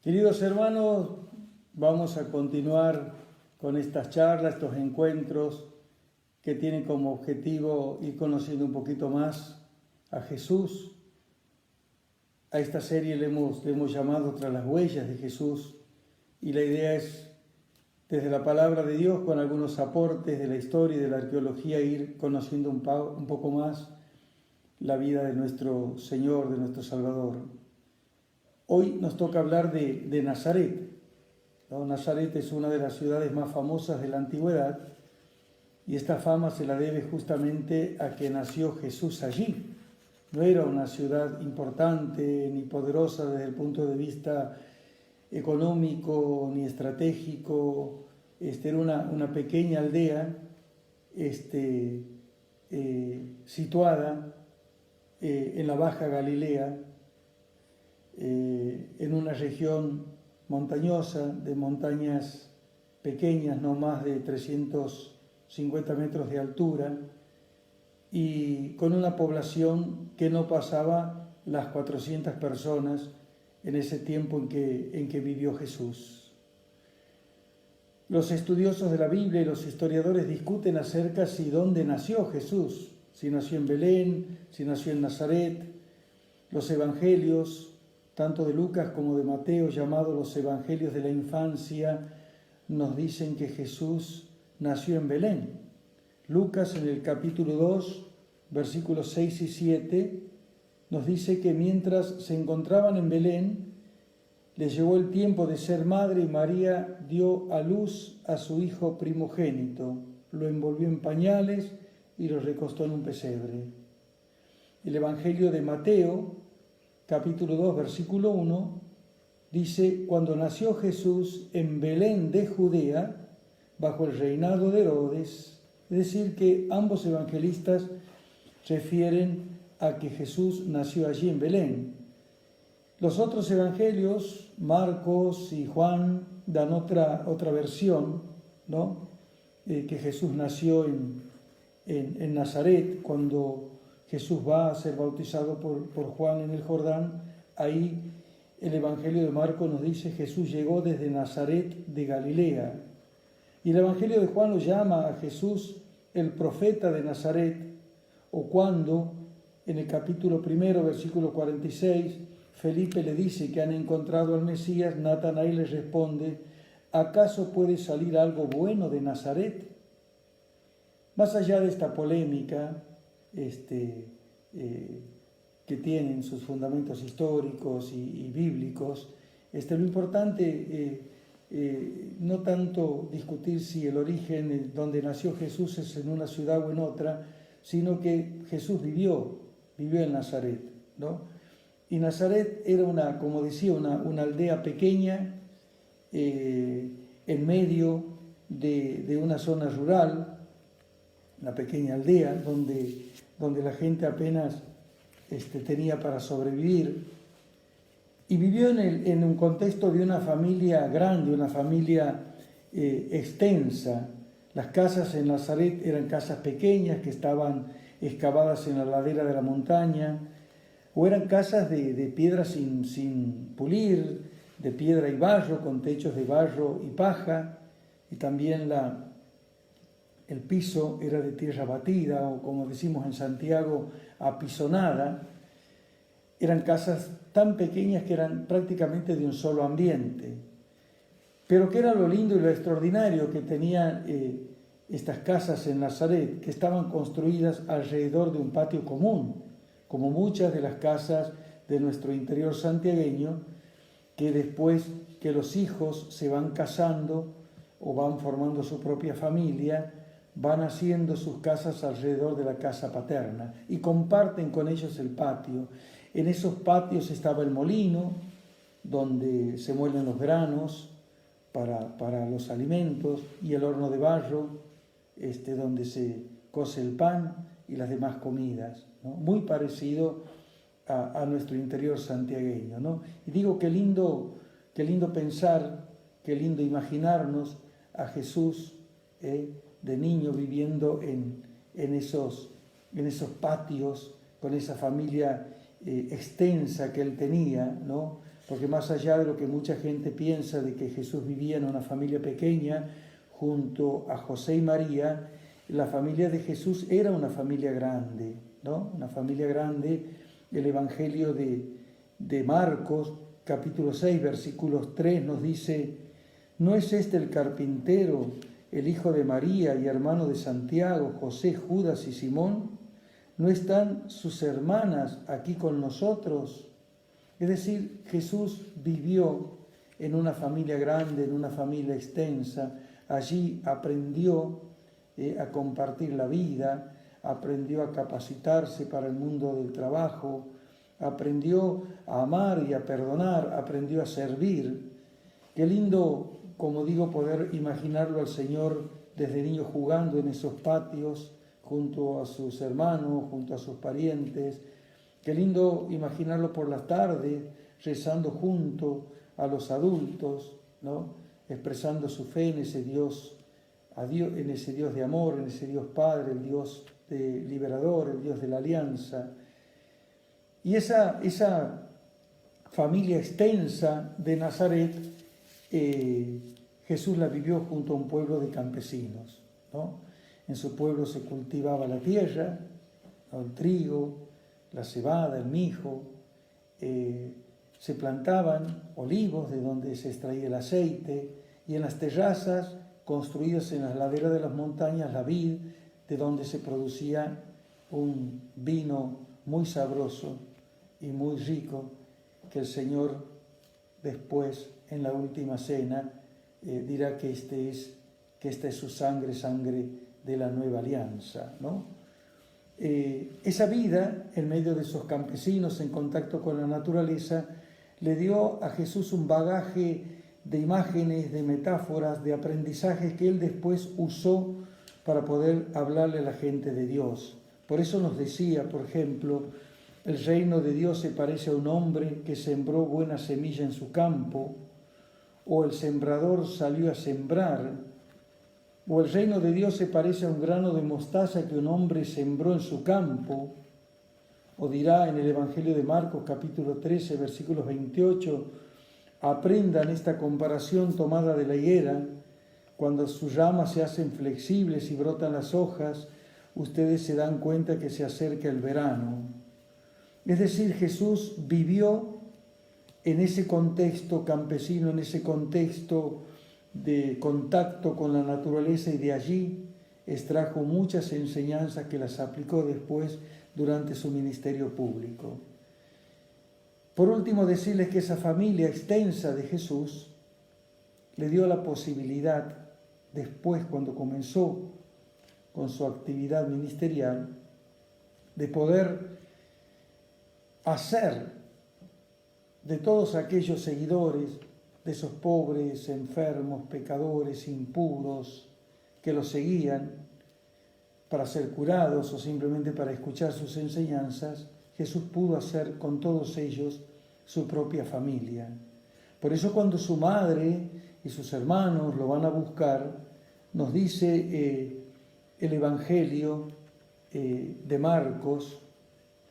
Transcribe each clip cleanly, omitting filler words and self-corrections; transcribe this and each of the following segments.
Queridos hermanos, vamos a continuar con estas charlas, estos encuentros que tienen como objetivo ir conociendo un poquito más a Jesús. A esta serie le hemos llamado Tras las huellas de Jesús, y la idea es, desde la palabra de Dios, con algunos aportes de la historia y de la arqueología, ir conociendo un poco más la vida de nuestro Señor, de nuestro Salvador. Hoy nos toca hablar de Nazaret, ¿no? Nazaret es una de las ciudades más famosas de la antigüedad, y esta fama se la debe justamente a que nació Jesús allí. No era una ciudad importante ni poderosa desde el punto de vista económico ni estratégico. Era una pequeña aldea situada en la Baja Galilea, en una región montañosa, de montañas pequeñas, no más de 350 metros de altura, y con una población que no pasaba las 400 personas en ese tiempo en que vivió Jesús. Los estudiosos de la Biblia y los historiadores discuten acerca si dónde nació Jesús, si nació en Belén, si nació en Nazaret. Los evangelios, tanto de Lucas como de Mateo, llamados los evangelios de la infancia, nos dicen que Jesús nació en Belén. Lucas, en el capítulo 2, versículos 6 y 7, nos dice que mientras se encontraban en Belén, les llegó el tiempo de ser madre y María dio a luz a su hijo primogénito, lo envolvió en pañales y lo recostó en un pesebre. El evangelio de Mateo, capítulo 2, versículo 1, dice: cuando nació Jesús en Belén de Judea, bajo el reinado de Herodes. Es decir, que ambos evangelistas refieren a que Jesús nació allí en Belén. Los otros evangelios, Marcos y Juan, dan otra versión, ¿no? Que Jesús nació en Nazaret. Cuando Jesús va a ser bautizado por Juan en el Jordán, ahí el evangelio de Marcos nos dice: Jesús llegó desde Nazaret de Galilea. Y el evangelio de Juan lo llama a Jesús el profeta de Nazaret, o cuando en el capítulo 1, versículo 46, Felipe le dice que han encontrado al Mesías, Natanael le responde: ¿acaso puede salir algo bueno de Nazaret? Más allá de esta polémica que tienen sus fundamentos históricos y bíblicos, lo importante no tanto discutir si el origen donde nació Jesús es en una ciudad o en otra, sino que Jesús vivió en Nazaret, ¿no? Y Nazaret era como decía, una aldea pequeña en medio de una zona rural, una pequeña aldea donde la gente apenas tenía para sobrevivir, y vivió en un contexto de una familia grande, una familia extensa. Las casas en Nazaret eran casas pequeñas que estaban excavadas en la ladera de la montaña, o eran casas de piedra sin pulir, de piedra y barro, con techos de barro y paja, y también el piso era de tierra batida, o como decimos en Santiago, apisonada. Eran casas tan pequeñas que eran prácticamente de un solo ambiente. Pero ¿qué era lo lindo y lo extraordinario que tenían estas casas en Nazaret? Que estaban construidas alrededor de un patio común, como muchas de las casas de nuestro interior santiagueño, que después que los hijos se van casando o van formando su propia familia, van haciendo sus casas alrededor de la casa paterna y comparten con ellos el patio. En esos patios estaba el molino, donde se muelen los granos para los alimentos, y el horno de barro, donde se cose el pan y las demás comidas, ¿no? Muy parecido a nuestro interior santiagueño, ¿no? Y digo, qué lindo pensar, qué lindo imaginarnos a Jesús de niño viviendo en esos patios, con esa familia extensa que él tenía, ¿no? porque más allá de lo que mucha gente piensa de que Jesús vivía en una familia pequeña junto a José y María, la familia de Jesús era una familia grande, ¿no? Una familia grande. El Evangelio de Marcos, capítulo 6, versículos 3, nos dice: ¿no es este el carpintero, el hijo de María y hermano de Santiago, José, Judas y Simón? ¿No están sus hermanas aquí con nosotros? Es decir, Jesús vivió en una familia grande, en una familia extensa. Allí aprendió a compartir la vida, aprendió a capacitarse para el mundo del trabajo, aprendió a amar y a perdonar, aprendió a servir. Qué lindo, como digo, poder imaginarlo al Señor desde niño jugando en esos patios, junto a sus hermanos, junto a sus parientes. Qué lindo imaginarlo por las tardes, rezando junto a los adultos, ¿no? Expresando su fe en ese Dios, en ese Dios de amor, en ese Dios Padre, el Dios liberador, el Dios de la alianza. Y esa familia extensa de Nazaret, Jesús la vivió junto a un pueblo de campesinos, ¿no? En su pueblo se cultivaba la tierra, ¿no? El trigo, la cebada, el mijo, se plantaban olivos de donde se extraía el aceite, y en las terrazas construidas en las laderas de las montañas la vid, de donde se producía un vino muy sabroso y muy rico, que el Señor después en la última cena dirá que esta es su sangre, sangre de la nueva alianza, ¿no? Esa vida, en medio de esos campesinos, en contacto con la naturaleza, le dio a Jesús un bagaje de imágenes, de metáforas, de aprendizajes que él después usó para poder hablarle a la gente de Dios. Por eso nos decía, por ejemplo, el reino de Dios se parece a un hombre que sembró buena semilla en su campo, o el sembrador salió a sembrar. O el reino de Dios se parece a un grano de mostaza que un hombre sembró en su campo. O dirá en el Evangelio de Marcos, capítulo 13, versículos 28, aprendan esta comparación tomada de la higuera. Cuando sus ramas se hacen flexibles y brotan las hojas, ustedes se dan cuenta que se acerca el verano. Es decir, Jesús vivió en ese contexto campesino, en ese contexto de contacto con la naturaleza, y de allí extrajo muchas enseñanzas que las aplicó después durante su ministerio público. Por último, decirles que esa familia extensa de Jesús le dio la posibilidad, después cuando comenzó con su actividad ministerial, de poder hacer de todos aquellos seguidores, de esos pobres, enfermos, pecadores, impuros, que los seguían para ser curados o simplemente para escuchar sus enseñanzas, Jesús pudo hacer con todos ellos su propia familia. Por eso cuando su madre y sus hermanos lo van a buscar, nos dice el Evangelio de Marcos,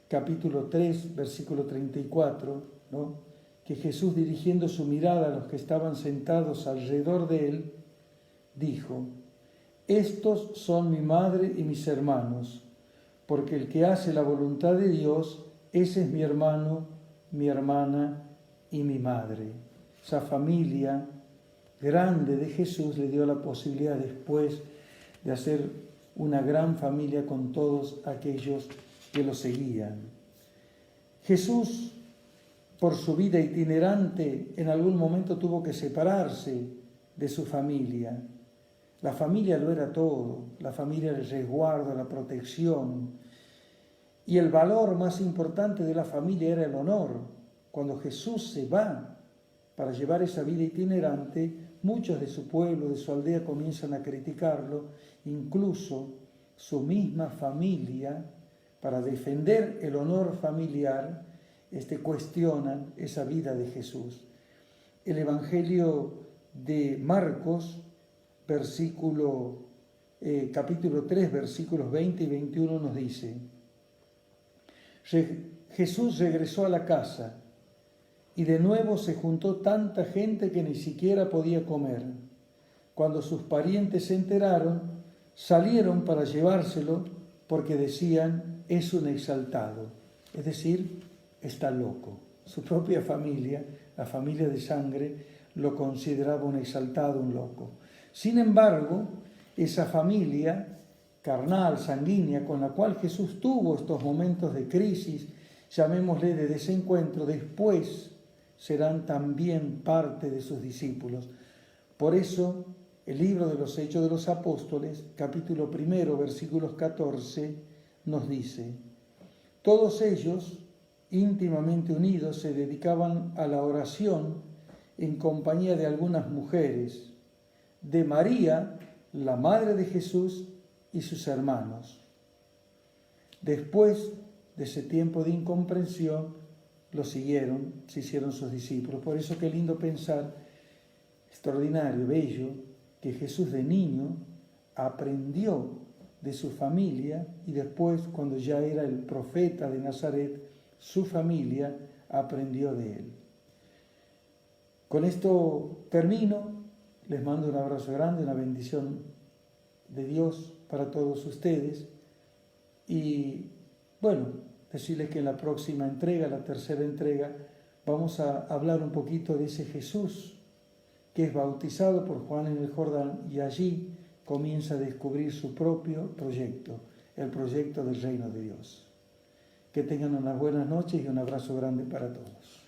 capítulo 3, versículo 34, ¿no? Que Jesús, dirigiendo su mirada a los que estaban sentados alrededor de él, dijo: estos son mi madre y mis hermanos, porque el que hace la voluntad de Dios, ese es mi hermano, mi hermana y mi madre. Esa familia grande de Jesús le dio la posibilidad después de hacer una gran familia con todos aquellos que lo seguían. Jesús, por su vida itinerante, en algún momento tuvo que separarse de su familia. La familia lo era todo, la familia era el resguardo, la protección. Y el valor más importante de la familia era el honor. Cuando Jesús se va para llevar esa vida itinerante, muchos de su pueblo, de su aldea, comienzan a criticarlo. Incluso su misma familia, para defender el honor familiar, cuestionan esa vida de Jesús. El Evangelio de Marcos, capítulo 3, versículos 20 y 21 nos dice: Jesús regresó a la casa y de nuevo se juntó tanta gente que ni siquiera podía comer. Cuando sus parientes se enteraron, salieron para llevárselo porque decían, es un exaltado, es decir, está loco. Su propia familia, la familia de sangre, lo consideraba un exaltado, un loco. Sin embargo, esa familia carnal, sanguínea, con la cual Jesús tuvo estos momentos de crisis, llamémosle de desencuentro, después serán también parte de sus discípulos. Por eso, el libro de los Hechos de los Apóstoles, capítulo 1, versículos 14, nos dice, todos ellos, íntimamente unidos, se dedicaban a la oración en compañía de algunas mujeres, de María, la madre de Jesús, y sus hermanos. Después de ese tiempo de incomprensión, lo siguieron, se hicieron sus discípulos. Por eso qué lindo pensar, extraordinario, bello, que Jesús de niño aprendió de su familia y después, cuando ya era el profeta de Nazaret, su familia aprendió de él. Con esto termino, les mando un abrazo grande, una bendición de Dios para todos ustedes y bueno, decirles que en la próxima entrega, la tercera entrega, vamos a hablar un poquito de ese Jesús que es bautizado por Juan en el Jordán y allí comienza a descubrir su propio proyecto, el proyecto del reino de Dios. Que tengan unas buenas noches y un abrazo grande para todos.